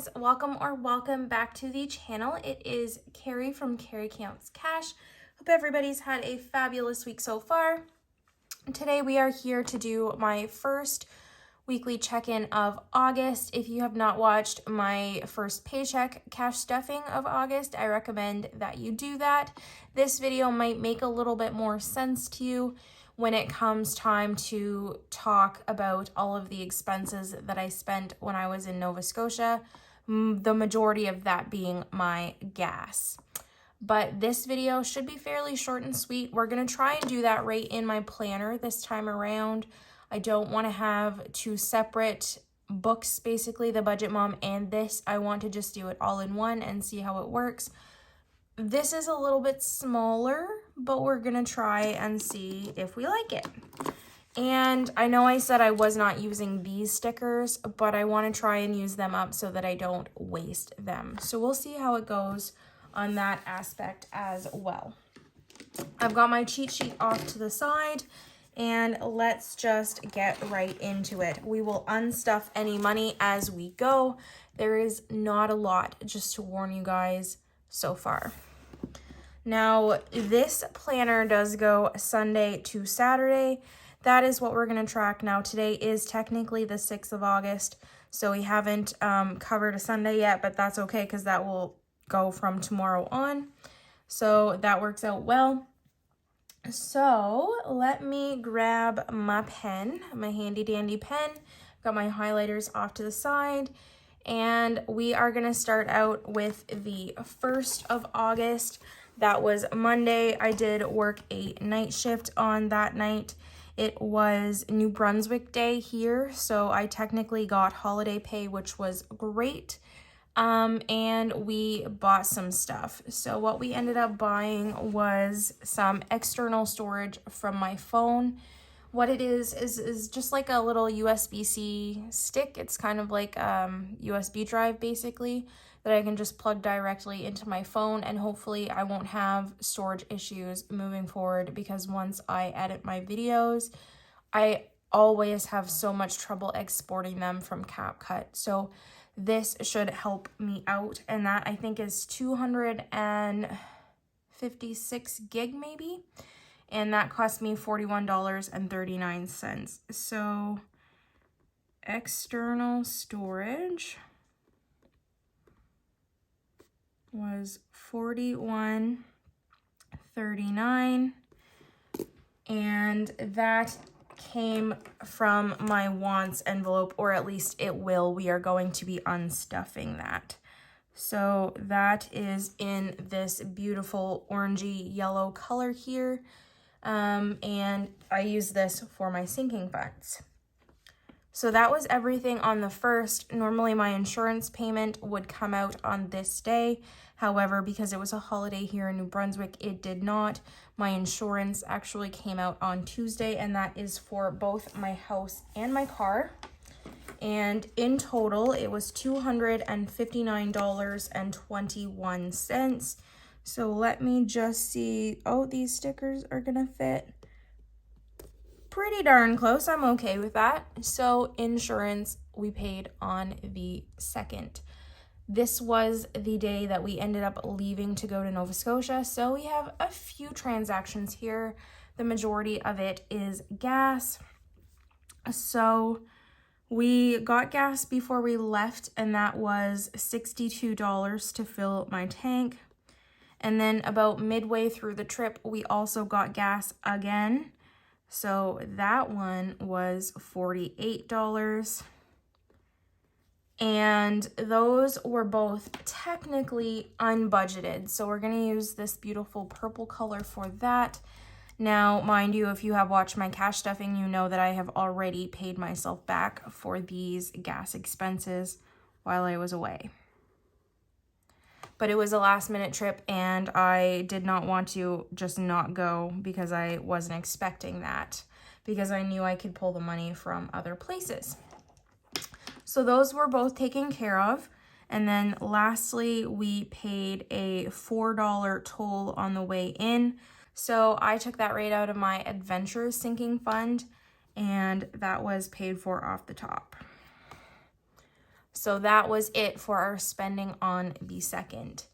guys, welcome back to the channel. It is Carrie from Carrie Counts Cash. Hope everybody's had a fabulous week so far. Today we are here to do my first weekly check-in of August. If you have not watched my first paycheck cash stuffing of August, I recommend that you do that. This video might make a little bit more sense to you when it comes time to talk about all of the expenses that I spent when I was in Nova Scotia, the majority of that being my gas. But this video should be fairly short and sweet. We're going to try and do that right in my planner this time around. I don't want to have two separate books, basically the Budget Mom and this. I want to just do it all in one and see how it works. This is a little bit smaller, but we're gonna try and see if we like it. And I know I said I was not using these stickers, but I want to try and use them up so that I don't waste them. So we'll see how it goes on that aspect as well. I've got my cheat sheet off to the side, and let's just get right into it. We will unstuff any money as we go. There is not a lot, just to warn you guys so far. Now, this planner does go Sunday to Saturday. That is what we're going to track. Now, today is technically the 6th of August, so we haven't covered a Sunday yet, but that's okay because that will go from tomorrow on. So that works out well. So let me grab my pen, my handy dandy pen. Got my highlighters off to the side. And we are going to start out with the 1st of August. That was Monday. I did work a night shift on that night. It was New Brunswick Day here, so I technically got holiday pay, which was great. And we bought some stuff. So what we ended up buying was some external storage from my phone. What it is just like a little USB-C stick. It's kind of like USB drive basically that I can just plug directly into my phone, and hopefully I won't have storage issues moving forward, because once I edit my videos, I always have so much trouble exporting them from CapCut. So this should help me out, and that I think is 256 gig maybe. And that cost me $41.39. So external storage was $41.39, and that came from my wants envelope, or at least it will. We are going to be unstuffing that. So that is in this beautiful orangey yellow color here. And I use this for my sinking funds. So that was everything on the 1st. Normally my insurance payment would come out on this day. However, because it was a holiday here in New Brunswick, it did not. My insurance actually came out on Tuesday, and that is for both my house and my car. And in total, it was $259.21. So let me just see. Oh, these stickers are gonna fit pretty darn close. I'm okay with that. So insurance we paid on the 2nd. This was the day that we ended up leaving to go to Nova Scotia. So we have a few transactions here. The majority of it is gas. So we got gas before we left, and that was $62 to fill my tank. And then about midway through the trip, we also got gas again. So that one was $48. And those were both technically unbudgeted. So we're going to use this beautiful purple color for that. Now, mind you, if you have watched my cash stuffing, you know that I have already paid myself back for these gas expenses while I was away. But it was a last minute trip, and I did not want to just not go because I wasn't expecting that, because I knew I could pull the money from other places. So those were both taken care of. And then lastly, we paid a $4 toll on the way in. So I took that right out of my adventure sinking fund, and that was paid for off the top. So that was it for our spending on the 2nd.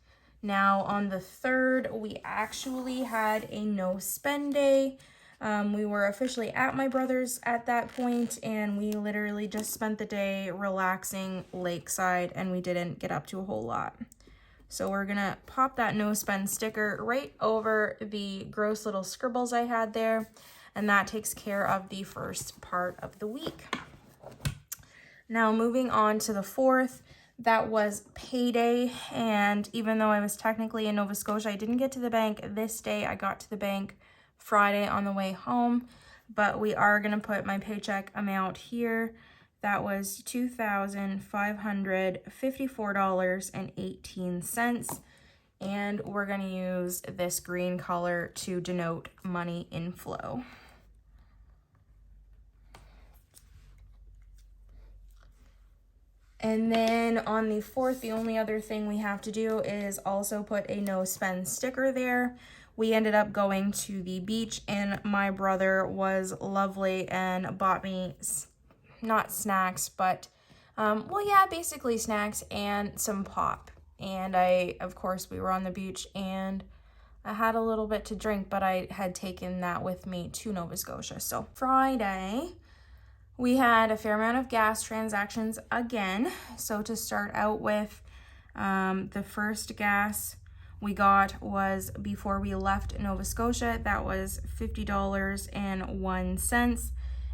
Now on the 3rd, we actually had a no spend day. We were officially at my brother's at that point, and we literally just spent the day relaxing lakeside, and we didn't get up to a whole lot. So we're gonna pop that no spend sticker right over the gross little scribbles I had there, and that takes care of the first part of the week. Now moving on to the 4th, that was payday, and even though I was technically in Nova Scotia, I didn't get to the bank this day. I got to the bank Friday on the way home, but we are going to put my paycheck amount here. That was $2,554.18, and we're going to use this green color to denote money inflow. And then on the 4th, the only other thing we have to do is also put a no spend sticker there. We ended up going to the beach, and my brother was lovely and bought me, not snacks, but, well, yeah, basically snacks and some pop. And of course, we were on the beach, and I had a little bit to drink, but I had taken that with me to Nova Scotia. So Friday, we had a fair amount of gas transactions again. So to start out with, the first gas we got was before we left Nova Scotia. That was $50.01.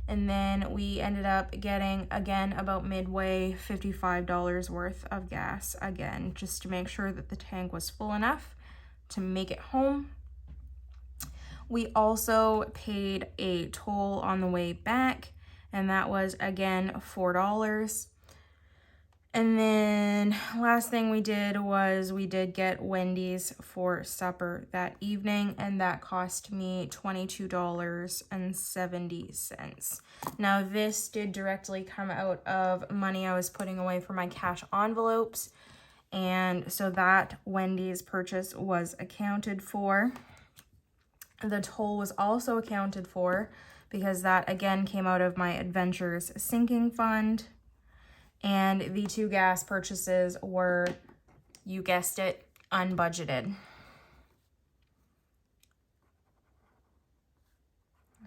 And then we ended up getting, again, about midway, $55 worth of gas again, just to make sure that the tank was full enough to make it home. We also paid a toll on the way back, and that was, again, $4. And then last thing we did was we did get Wendy's for supper that evening, and that cost me $22.70. Now, this did directly come out of money I was putting away for my cash envelopes, and so that Wendy's purchase was accounted for. The toll was also accounted for, because that again came out of my Adventures sinking fund. And the 2 gas purchases were, you guessed it, unbudgeted.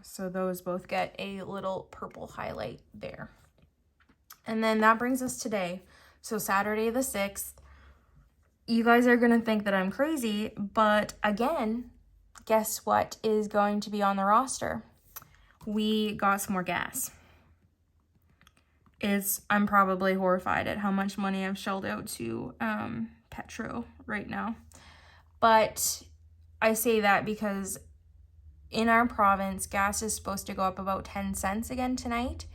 So those both get a little purple highlight there. And then that brings us today. So Saturday the 6th, you guys are gonna think that I'm crazy, but again, guess what is going to be on the roster? We got some more gas. I'm probably horrified at how much money I've shelled out to Petro right now. But I say that because in our province, gas is supposed to go up about 10 cents again tonight.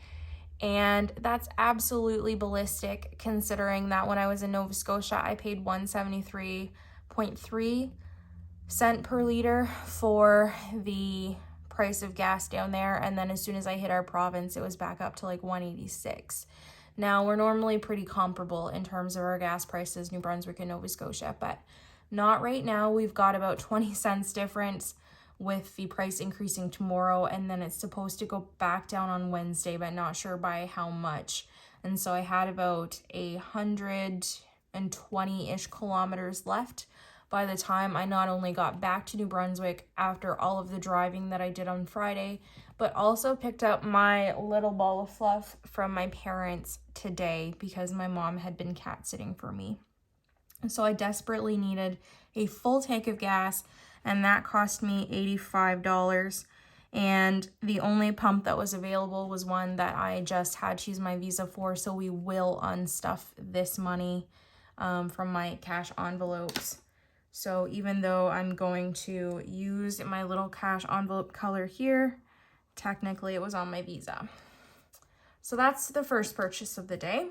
And that's absolutely ballistic, considering that when I was in Nova Scotia, I paid 173.3 cents per liter for the price of gas down there, and then as soon as I hit our province, it was back up to like 186. Now, we're normally pretty comparable in terms of our gas prices, New Brunswick and Nova Scotia, but not right now. We've got about 20 cents difference with the price increasing tomorrow, and then it's supposed to go back down on Wednesday, but not sure by how much. And so I had about 120-ish kilometers left by the time I not only got back to New Brunswick after all of the driving that I did on Friday, but also picked up my little ball of fluff from my parents today because my mom had been cat sitting for me. So I desperately needed a full tank of gas, and that cost me $85. And the only pump that was available was one that I just had to use my Visa for, so we will unstuff this money from my cash envelopes. So even though I'm going to use my little cash envelope color here, technically it was on my Visa. So that's the first purchase of the day.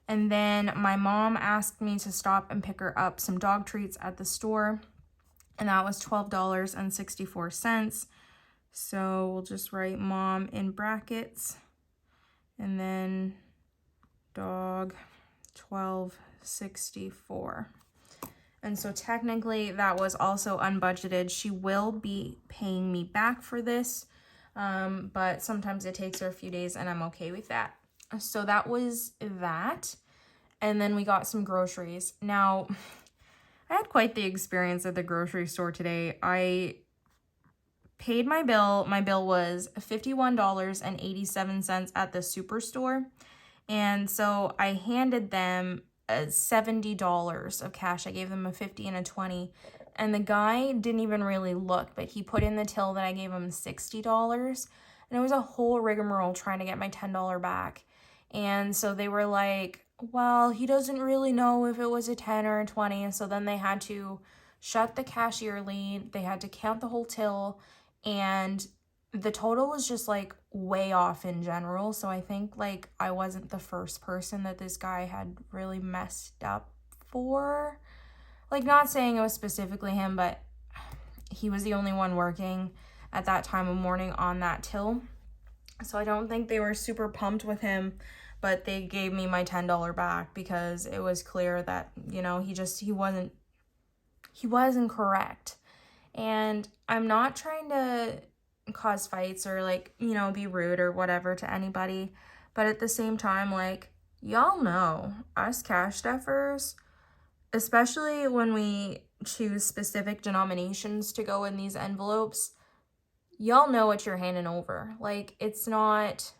And then my mom asked me to stop and pick her up some dog treats at the store, and that was $12.64. So we'll just write mom in brackets, and then dog $12.64. And so technically that was also unbudgeted. She will be paying me back for this, but sometimes it takes her a few days, and I'm okay with that. So that was that. and then we got some groceries. Now, I had quite the experience at the grocery store today. I paid my bill. My bill was $51.87 at the superstore. And so I handed them $70 of cash. I gave them a 50 and a 20. And the guy didn't even really look, but he put in the till that I gave him $60. And it was a whole rigmarole trying to get my $10 back. And so they were like, well, he doesn't really know if it was a 10 or a 20. And so then they had to shut the cashier lead. They had to count the whole till. And the total was just like way off in general. So I think like I wasn't the first person that this guy had really messed up for. Like, not saying it was specifically him, but he was the only one working at that time of morning on that till. So I don't think they were super pumped with him, but they gave me my $10 back because it was clear that, you know, he wasn't correct. And I'm not trying to cause fights or like, you know, be rude or whatever to anybody, but at the same time, like, y'all know us cash stuffers, especially when we choose specific denominations to go in these envelopes, y'all know what you're handing over. Like, it's not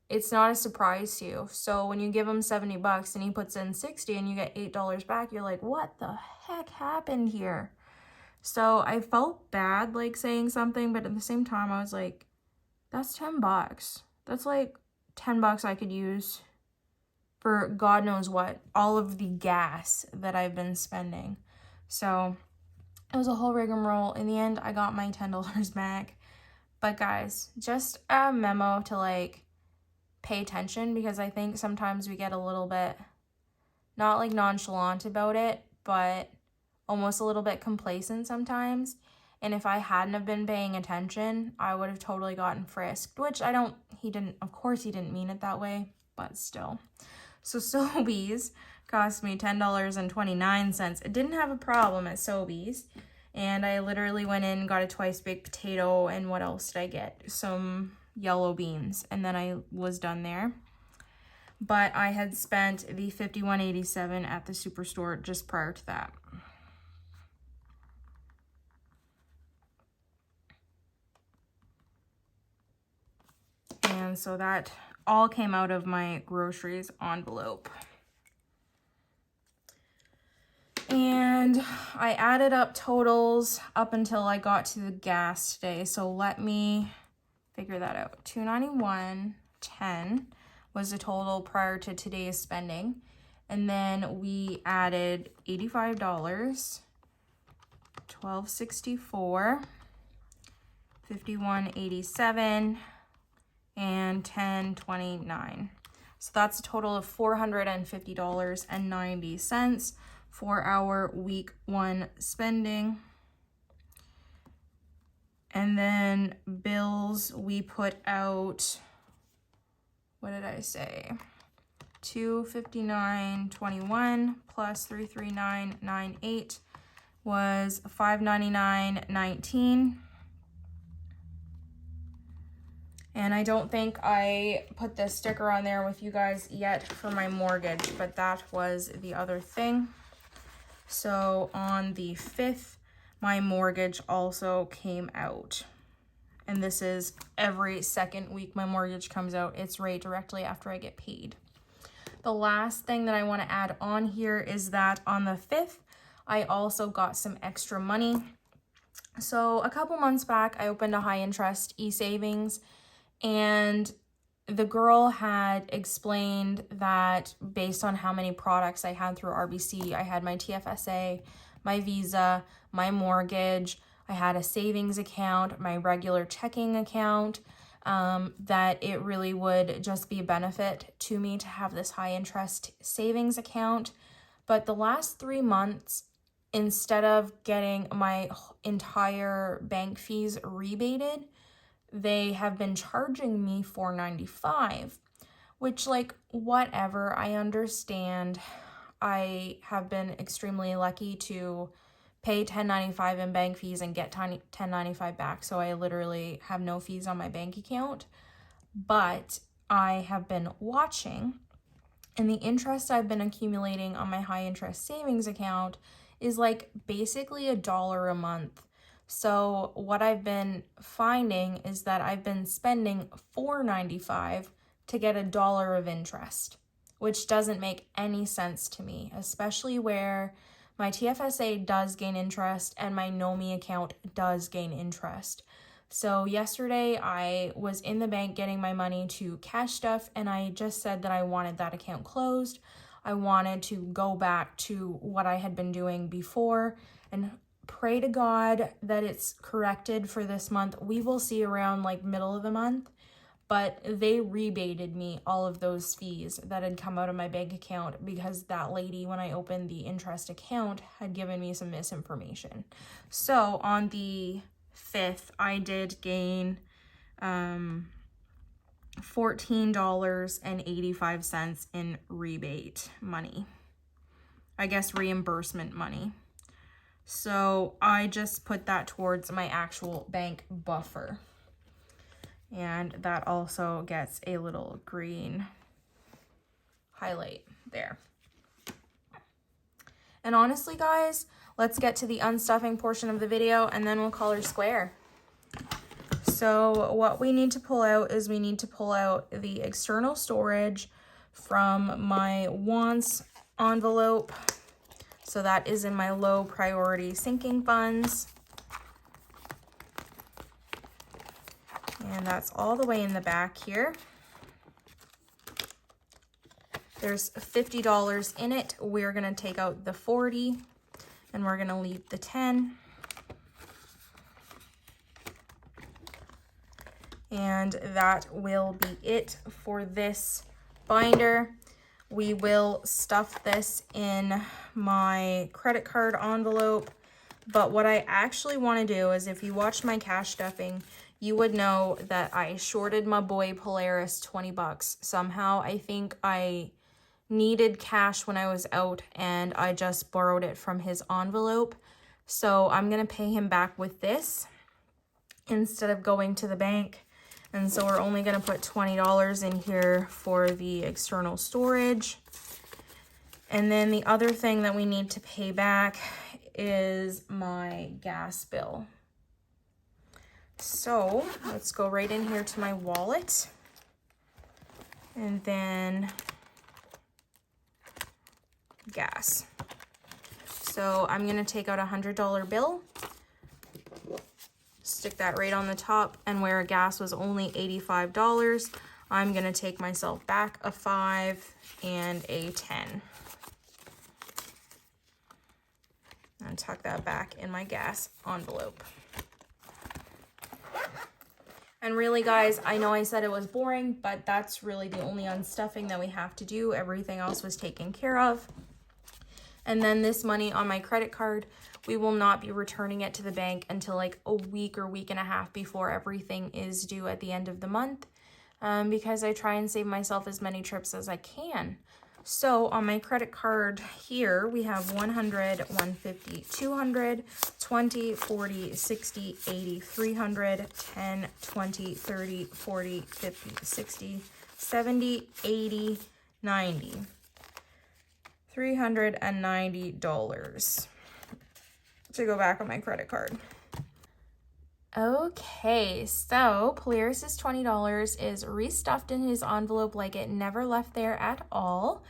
a surprise to you. So when you give him $70 and he puts in 60 and you get $8 back, you're like, what the heck happened here? So I felt bad like saying something, but at the same time I was like, that's $10. That's like $10 I could use for God knows what, all of the gas that I've been spending. So it was a whole rigmarole. In the end, I got my $10 back. But guys, just a memo to like pay attention, because I think sometimes we get a little bit, not like nonchalant about it, but almost a little bit complacent sometimes. And if I hadn't have been paying attention, I would have totally gotten frisked, which of course he didn't mean it that way, but still. So Sobeys cost me $10.29. It didn't have a problem at Sobeys. And I literally went in, got a twice baked potato, and what else did I get? Some yellow beans, and then I was done there. But I had spent the $51.87 at the superstore just prior to that. And so that all came out of my groceries envelope. And I added up totals up until I got to the gas today. So let me figure that out. $291.10 was the total prior to today's spending. And then we added $85, $12.64, $51.87, and $10.29. So that's a total of $450.90 for our week 1 spending. And then bills, we put out, what did I say? $259.21 plus $339.98 was $599.19. And I don't think I put the sticker on there with you guys yet for my mortgage, but that was the other thing. So on the 5th, my mortgage also came out. And this is every second week my mortgage comes out. It's right directly after I get paid. The last thing that I want to add on here is that on the 5th, I also got some extra money. So a couple months back, I opened a high interest e-savings, and the girl had explained that based on how many products I had through RBC, I had my TFSA, my Visa, my mortgage, I had a savings account, my regular checking account, that it really would just be a benefit to me to have this high interest savings account. But the last 3 months, instead of getting my entire bank fees rebated, they have been charging me $4.95, which, like, whatever, I understand. I have been extremely lucky to pay $10.95 in bank fees and get $10.95 back, so I literally have no fees on my bank account. But I have been watching, And the interest I've been accumulating on my high interest savings account is like basically $1 a month. So what I've been finding is that I've been spending $4.95 to get $1 of interest, which doesn't make any sense to me, especially where my TFSA does gain interest and my NOMI account does gain interest. So yesterday I was in the bank getting my money to cash stuff, and I just said that I wanted that account closed. I wanted to go back to what I had been doing before and pray to God that it's corrected for this month. We will see around like middle of the month, but they rebated me all of those fees that had come out of my bank account because that lady, when I opened the interest account, had given me some misinformation. So on the 5th, I did gain $14.85 in rebate money. I guess reimbursement money. So I just put that towards my actual bank buffer. And that also gets a little green highlight there. And honestly, guys, let's get to the unstuffing portion of the video and then we'll call her square. So what we need to pull out is we need to pull out the external storage from my wants envelope. So that is in my low priority sinking funds. And that's all the way in the back here. There's $50 in it. We're gonna take out the 40 and we're gonna leave the 10. And that will be it for this binder. We will stuff this in my credit card envelope. But what I actually want to do is, if you watched my cash stuffing, you would know that I shorted my boy Polaris 20 bucks. Somehow I think I needed cash when I was out and I just borrowed it from his envelope. So I'm going to pay him back with this instead of going to the bank. And so we're only going to put $20 in here for the external storage. And then the other thing that we need to pay back is my gas bill. So let's go right in here to my wallet. And then gas. So I'm going to take out a $100 bill. Stick that right on the top, and where gas was only $85, I'm gonna take myself back a 5 and a 10 and tuck that back in my gas envelope. And really, guys, I know I said it was boring, but that's really the only unstuffing that we have to do. Everything else was taken care of. And then this money on my credit card, we will not be returning it to the bank until like a week or week and a half before everything is due at the end of the month, because I try and save myself as many trips as I can. So on my credit card here, we have 100, 150, 200, 20, 40, 60, 80, 300, 10, 20, 30, 40, 50, 60, 70, 80, 90. $390 to go back on my credit card. Okay, so Polaris's $20 is restuffed in his envelope like it never left there at all.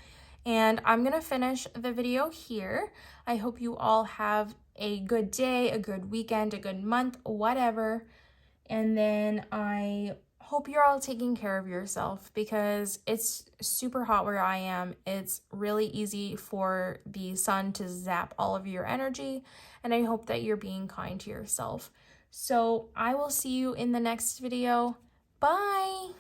And I'm gonna finish the video here. I hope you all have a good day, a good weekend, a good month, whatever. And then I hope you're all taking care of yourself, because it's super hot where I am. It's really easy for the sun to zap all of your energy, and I hope that you're being kind to yourself. So I will see you in the next video. Bye!